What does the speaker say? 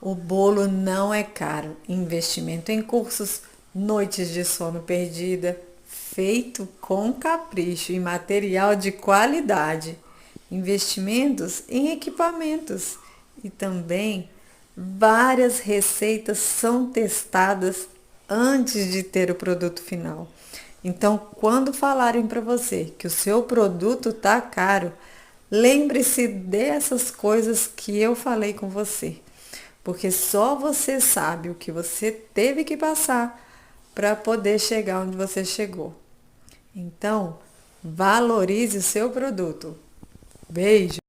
O bolo não é caro. Investimento em cursos, noites de sono perdida, feito com capricho e material de qualidade. Investimentos em equipamentos e também várias receitas são testadas antes de ter o produto final. Então, quando falarem para você que o seu produto está caro, lembre-se dessas coisas que eu falei com você, porque só você sabe o que você teve que passar para poder chegar onde você chegou. Então, valorize o seu produto. Beijo!